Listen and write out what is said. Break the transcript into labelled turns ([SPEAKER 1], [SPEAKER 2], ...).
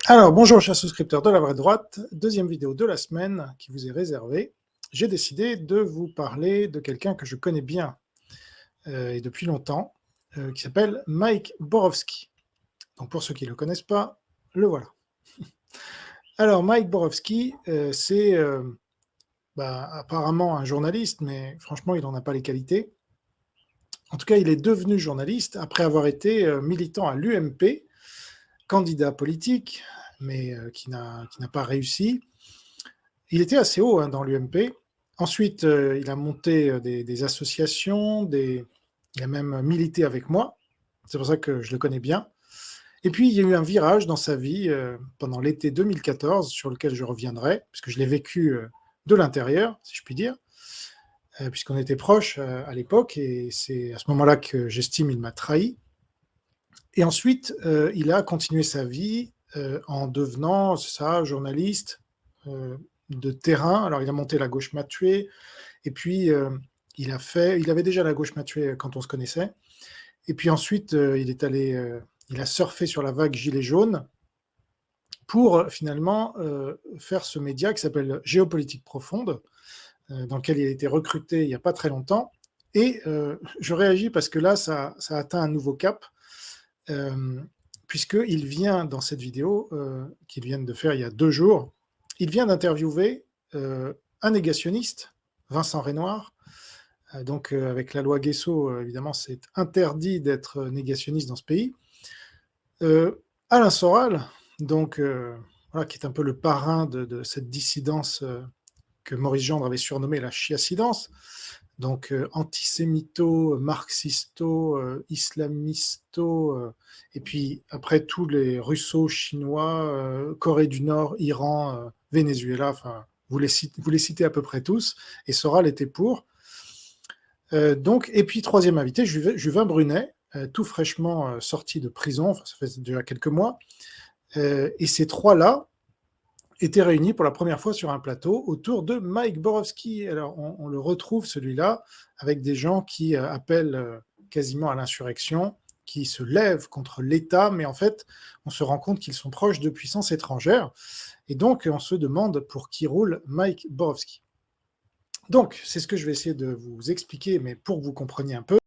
[SPEAKER 1] Alors, bonjour chers souscripteurs de la vraie droite, deuxième vidéo de la semaine qui vous est réservée. J'ai décidé de vous parler de quelqu'un que je connais bien et depuis longtemps, qui s'appelle Mike Borowski. Donc pour ceux qui ne le connaissent pas, le voilà. Alors Mike Borowski, c'est apparemment un journaliste, mais franchement il n'en a pas les qualités. En tout cas, il est devenu journaliste après avoir été militant à l'UMP, candidat politique, mais qui n'a pas réussi. Il était assez haut dans l'UMP. Ensuite, il a monté des associations, il a même milité avec moi. C'est pour ça que je le connais bien. Et puis, il y a eu un virage dans sa vie pendant l'été 2014, sur lequel je reviendrai, puisque je l'ai vécu de l'intérieur, si je puis dire, puisqu'on était proches à l'époque, et c'est à ce moment-là que j'estime il m'a trahi. Et ensuite, il a continué sa vie en devenant, journaliste de terrain. Alors, il a monté La Gauche m'a tué, et puis il avait déjà La Gauche m'a tué quand on se connaissait. Et puis ensuite, il a surfé sur la vague Gilets jaunes pour finalement faire ce média qui s'appelle Géopolitique profonde, dans lequel il a été recruté il n'y a pas très longtemps. Et je réagis parce que là, ça a atteint un nouveau cap. Puisqu'il vient, dans cette vidéo qu'il vient de faire il y a 2 jours, il vient d'interviewer un négationniste, Vincent Renoir. Donc, avec la loi Guesso, évidemment, c'est interdit d'être négationniste dans ce pays. Alain Soral, donc, voilà, qui est un peu le parrain de cette dissidence que Maurice Gendre avait surnommée la chiassidence, donc antisémito, marxisto, islamisto, et puis après tous les russos, chinois, Corée du Nord, Iran, Venezuela, enfin, vous les citez à peu près tous, et Soral était pour. Donc, et puis troisième invité, Juvin Brunet, tout fraîchement sorti de prison, enfin, ça fait déjà quelques mois, et ces trois-là étaient réunis pour la première fois sur un plateau autour de Mike Borowski. Alors, on le retrouve, celui-là, avec des gens qui appellent quasiment à l'insurrection, qui se lèvent contre l'État, mais en fait, on se rend compte qu'ils sont proches de puissances étrangères. Et donc, on se demande pour qui roule Mike Borowski. Donc, c'est ce que je vais essayer de vous expliquer, mais pour que vous compreniez un peu.